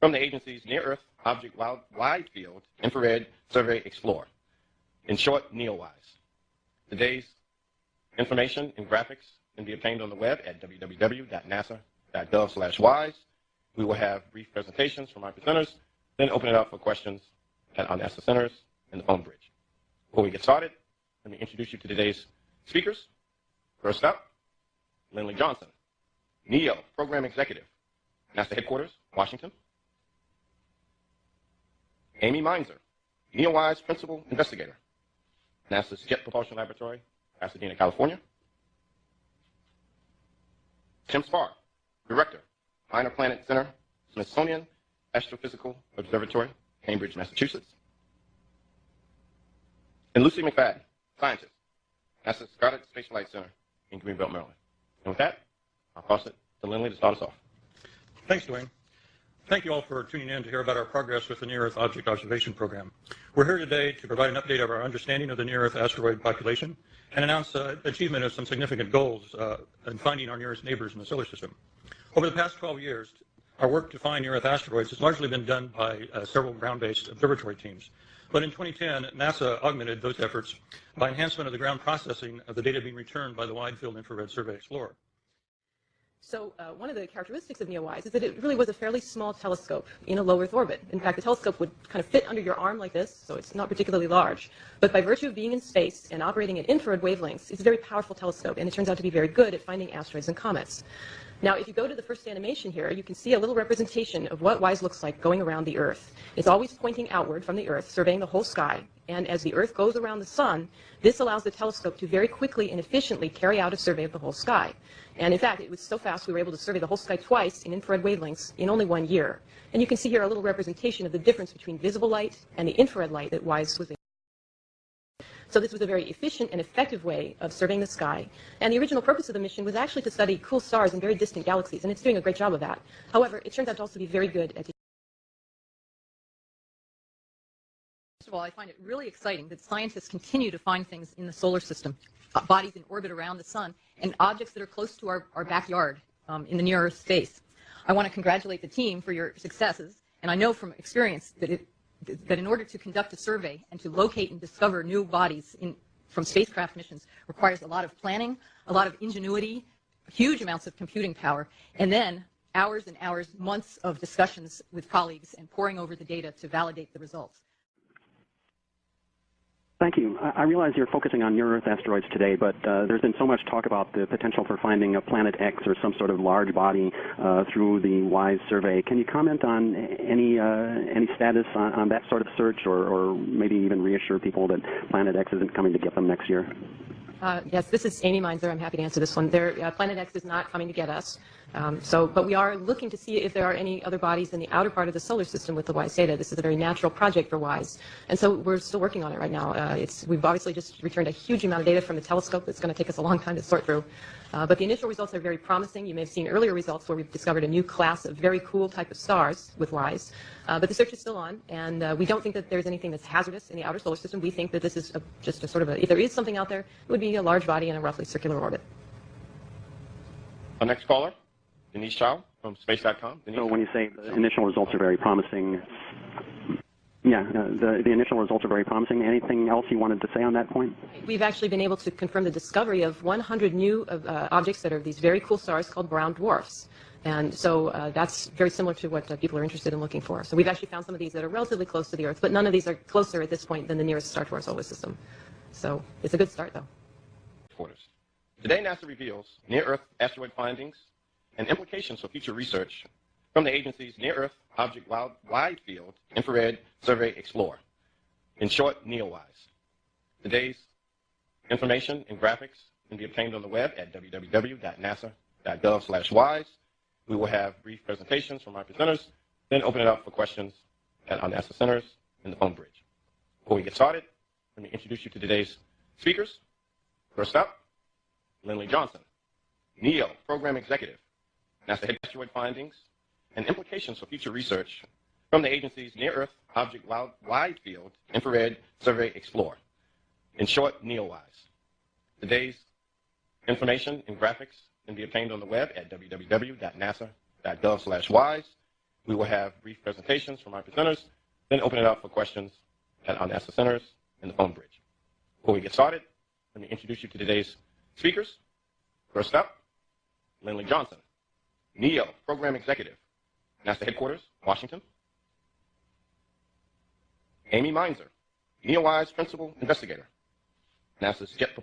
from the agency's Near-Earth Object Wide Field Infrared Survey Explorer, in short, NEOWISE. Today's information and graphics can be obtained on the web at www.nasa.gov/WISE. We will have brief presentations from our presenters, then open it up for questions at our NASA centers and the phone bridge. Before we get started, let me introduce you to today's speakers. First up, Lindley Johnson, NEO Program Executive, NASA Headquarters, Washington. Amy Mainzer, NEOWISE Principal Investigator, NASA's Jet Propulsion Laboratory, Pasadena, California. Tim Sparr, Director, Minor Planet Center, Smithsonian Astrophysical Observatory, Cambridge, Massachusetts. And Lucy McFadden, Scientist, NASA's Goddard Space Flight Center in Greenbelt, Maryland. And with that, I'll pass it to Lindley to start us off. Thanks, Dwayne. Thank you all for tuning in to hear about our progress with the Near-Earth Object Observation Program. We're here today to provide an update of our understanding of the near-Earth asteroid population and announce achievement of some significant goals in finding our nearest neighbors in the solar system. Over the past 12 years, our work to find near-Earth asteroids has largely been done by several ground-based observatory teams. But in 2010, NASA augmented those efforts by enhancement of the ground processing of the data being returned by the Wide Field Infrared Survey Explorer. So one of the characteristics of NEOWISE is that it really was a fairly small telescope in a low Earth orbit. In fact, the telescope would kind of fit under your arm like this, so it's not particularly large. But by virtue of being in space and operating at infrared wavelengths, it's a very powerful telescope, and it turns out to be very good at finding asteroids and comets. Now, if you go to the first animation here, you can see a little representation of what WISE looks like going around the Earth. It's always pointing outward from the Earth, surveying the whole sky. And as the Earth goes around the sun, this allows the telescope to very quickly and efficiently carry out a survey of the whole sky. And in fact, it was so fast we were able to survey the whole sky twice in infrared wavelengths in only 1 year. And you can see here a little representation of the difference between visible light and the infrared light that WISE was able to. So this was a very efficient and effective way of surveying the sky. And the original purpose of the mission was actually to study cool stars in very distant galaxies, and it's doing a great job of that. However, it turns out to also be very good at. First of all, I find it really exciting that scientists continue to find things in the solar system, bodies in orbit around the sun, and objects that are close to our backyard in the near-Earth space. I want to congratulate the team for your successes, and I know from experience that in order to conduct a survey and to locate and discover new bodies from spacecraft missions requires a lot of planning, a lot of ingenuity, huge amounts of computing power, and then hours and hours, months of discussions with colleagues and poring over the data to validate the results. Thank you. I realize you're focusing on near-Earth asteroids today, but there's been so much talk about the potential for finding a Planet X or some sort of large body through the WISE survey. Can you comment on any status on that sort of search, or maybe even reassure people that Planet X isn't coming to get them next year? Yes, this is Amy Mainzer. I'm happy to answer this one. Planet X is not coming to get us. But we are looking to see if there are any other bodies in the outer part of the solar system with the WISE data. This is a very natural project for WISE. And so we're still working on it right now. We've obviously just returned a huge amount of data from the telescope. It's going to take us a long time to sort through. But the initial results are very promising. You may have seen earlier results where we've discovered a new class of very cool type of stars with WISE. But the search is still on, and we don't think that there's anything that's hazardous in the outer solar system. We think that this is just a sort of if there is something out there, it would be a large body in a roughly circular orbit. Our next caller, Denise Chow from Space.com. So when you say the initial results are very promising, the initial results are very promising. Anything else you wanted to say on that point? We've actually been able to confirm the discovery of 100 new objects that are these very cool stars called brown dwarfs. And so that's very similar to what people are interested in looking for. So we've actually found some of these that are relatively close to the Earth, but none of these are closer at this point than the nearest star to our solar system. So it's a good start, though. Today, NASA reveals near-Earth asteroid findings and implications for future research from the agency's Near-Earth Object Wide Field Infrared Survey Explorer, in short, NEOWISE. Today's information and graphics can be obtained on the web at www.nasa.gov/WISE. We will have brief presentations from our presenters, then open it up for questions at our NASA centers and the phone bridge. Before we get started, let me introduce you to today's speakers. First up, Lindley Johnson, NEO Program Executive, NASA Asteroid Findings and Implications for Future Research from the agency's Near-Earth Object Wide Field Infrared Survey Explorer, in short, NEOWISE. Today's information and graphics can be obtained on the web at www.nasa.gov/WISE. We will have brief presentations from our presenters, then open it up for questions at our NASA centers and the phone bridge. Before we get started, let me introduce you to today's speakers. First up, Lindley Johnson, NEO Program Executive, NASA Headquarters, Washington. Amy Meinzer, NEOWISE Principal Investigator, NASA's Jet Propulsion